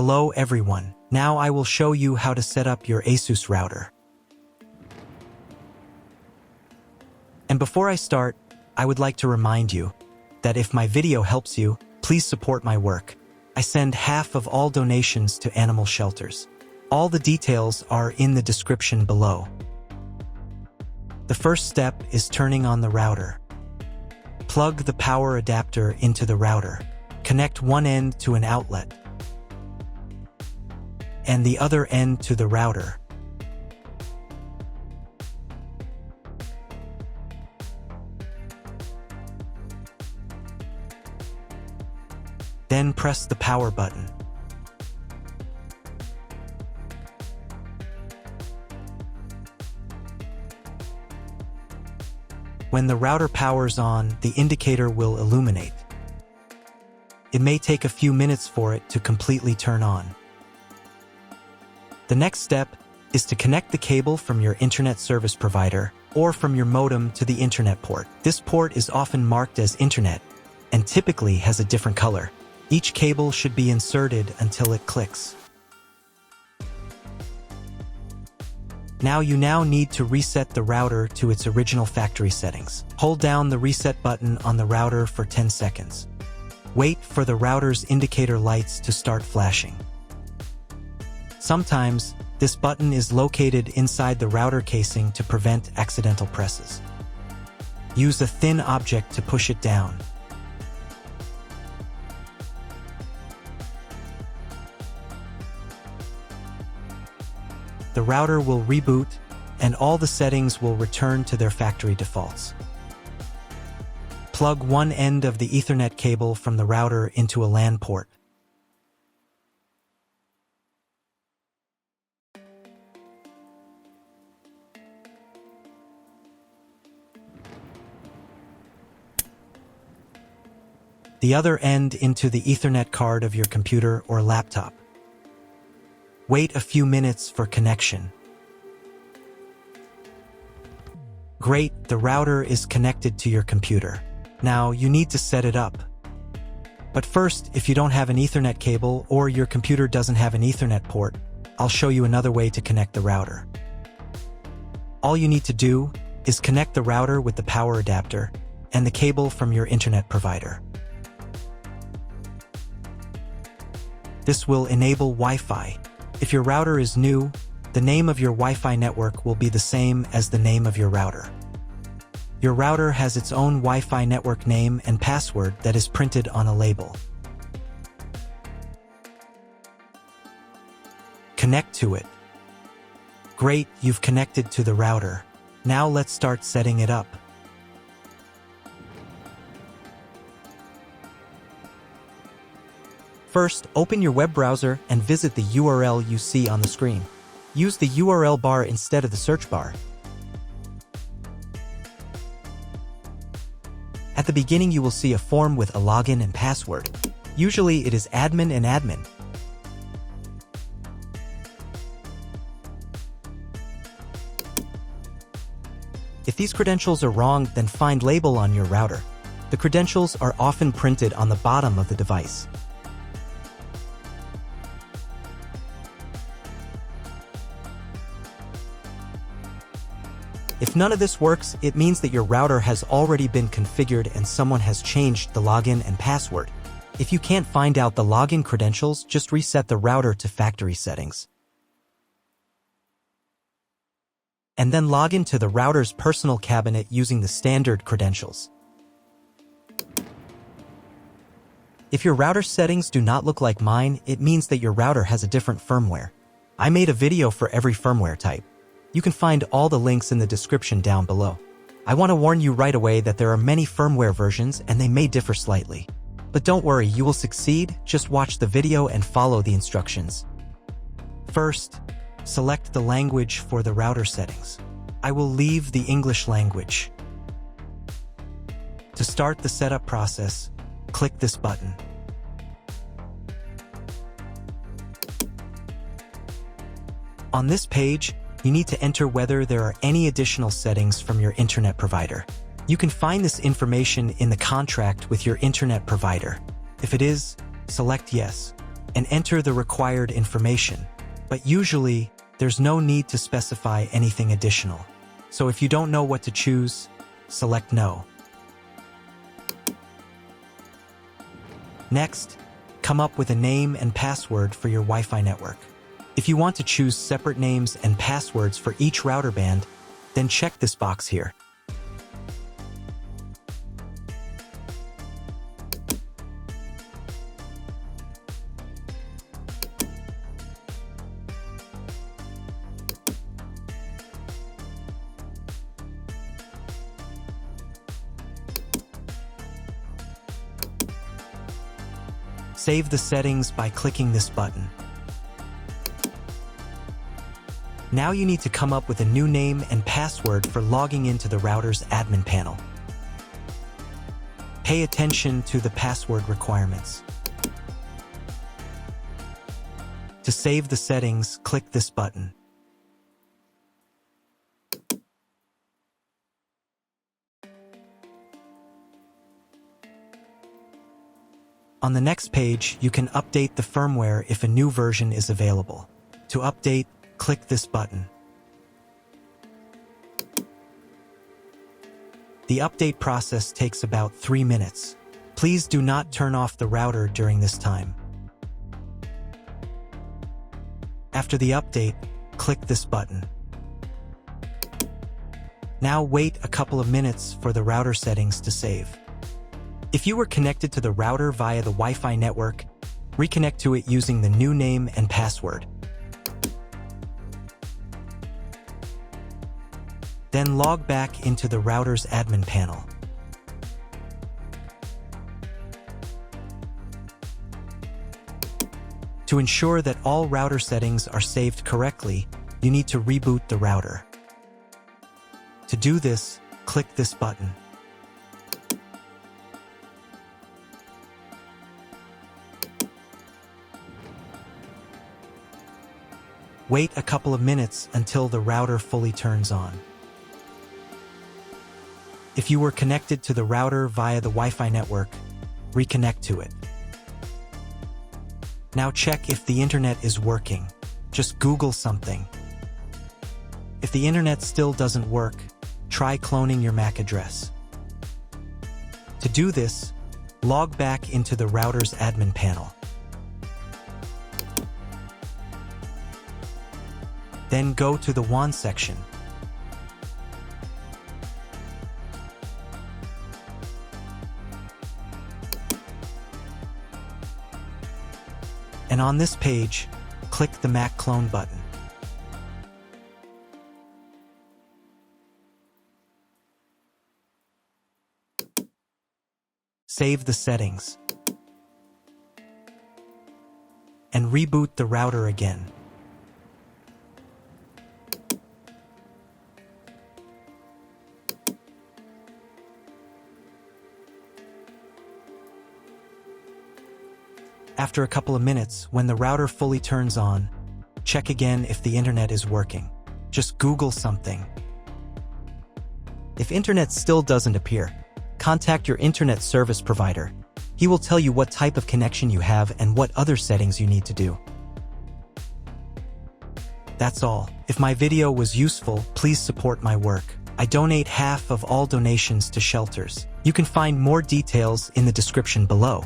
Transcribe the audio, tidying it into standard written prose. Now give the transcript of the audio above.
Hello everyone, now I will show you how to set up your ASUS router. And before I start, I would like to remind you that if my video helps you, please support my work. I send half of all donations to animal shelters. All the details are in the description below. The first step is turning on the router. Plug the power adapter into the router. Connect one end to an outlet and the other end to the router. Then press the power button. When the router powers on, the indicator will illuminate. It may take a few minutes for it to completely turn on. The next step is to connect the cable from your internet service provider or from your modem to the internet port. This port is often marked as internet and typically has a different color. Each cable should be inserted until it clicks. You now need to reset the router to its original factory settings. Hold down the reset button on the router for 10 seconds. Wait for the router's indicator lights to start flashing. Sometimes, this button is located inside the router casing to prevent accidental presses. Use a thin object to push it down. The router will reboot, and all the settings will return to their factory defaults. Plug one end of the Ethernet cable from the router into a LAN port. The other end into the Ethernet card of your computer or laptop. Wait a few minutes for connection. Great, the router is connected to your computer. Now you need to set it up. But first, if you don't have an Ethernet cable or your computer doesn't have an Ethernet port, I'll show you another way to connect the router. All you need to do is connect the router with the power adapter and the cable from your internet provider. This will enable Wi-Fi. If your router is new, the name of your Wi-Fi network will be the same as the name of your router. Your router has its own Wi-Fi network name and password that is printed on a label. Connect to it. Great, you've connected to the router. Now let's start setting it up. First, open your web browser and visit the URL you see on the screen. Use the URL bar instead of the search bar. At the beginning, you will see a form with a login and password. Usually, it is admin and admin. If these credentials are wrong, then find label on your router. The credentials are often printed on the bottom of the device. If none of this works, it means that your router has already been configured and someone has changed the login and password. If you can't find out the login credentials, just reset the router to factory settings. And then log into the router's personal cabinet using the standard credentials. If your router settings do not look like mine, it means that your router has a different firmware. I made a video for every firmware type. You can find all the links in the description down below. I want to warn you right away that there are many firmware versions and they may differ slightly. But don't worry, you will succeed. Just watch the video and follow the instructions. First, select the language for the router settings. I will leave the English language. To start the setup process, click this button. On this page, you need to enter whether there are any additional settings from your internet provider. You can find this information in the contract with your internet provider. If it is, select yes. and enter the required information. But usually, there's no need to specify anything additional. So if you don't know what to choose, select No. Next, come up with a name and password for your Wi-Fi network. If you want to choose separate names and passwords for each router band, then check this box here. Save the settings by clicking this button. Now you need to come up with a new name and password for logging into the router's admin panel. Pay attention to the password requirements. To save the settings, click this button. On the next page, you can update the firmware if a new version is available. To update, click this button. The update process takes about 3 minutes. Please do not turn off the router during this time. After the update, click this button. Now wait a couple of minutes for the router settings to save. If you were connected to the router via the Wi-Fi network, reconnect to it using the new name and password. Then log back into the router's admin panel. To ensure that all router settings are saved correctly, you need to reboot the router. To do this, click this button. Wait a couple of minutes until the router fully turns on. If you were connected to the router via the Wi-Fi network, reconnect to it. Now check if the internet is working. Just Google something. If the internet still doesn't work, try cloning your MAC address. To do this, log back into the router's admin panel. Then go to the WAN section. And on this page, click the MAC clone button. Save the settings. And reboot the router again. After a couple of minutes, when the router fully turns on, check again if the internet is working. Just Google something. If internet still doesn't appear, contact your internet service provider. He will tell you what type of connection you have and what other settings you need to do. That's all. If my video was useful, please support my work. I donate half of all donations to shelters. You can find more details in the description below.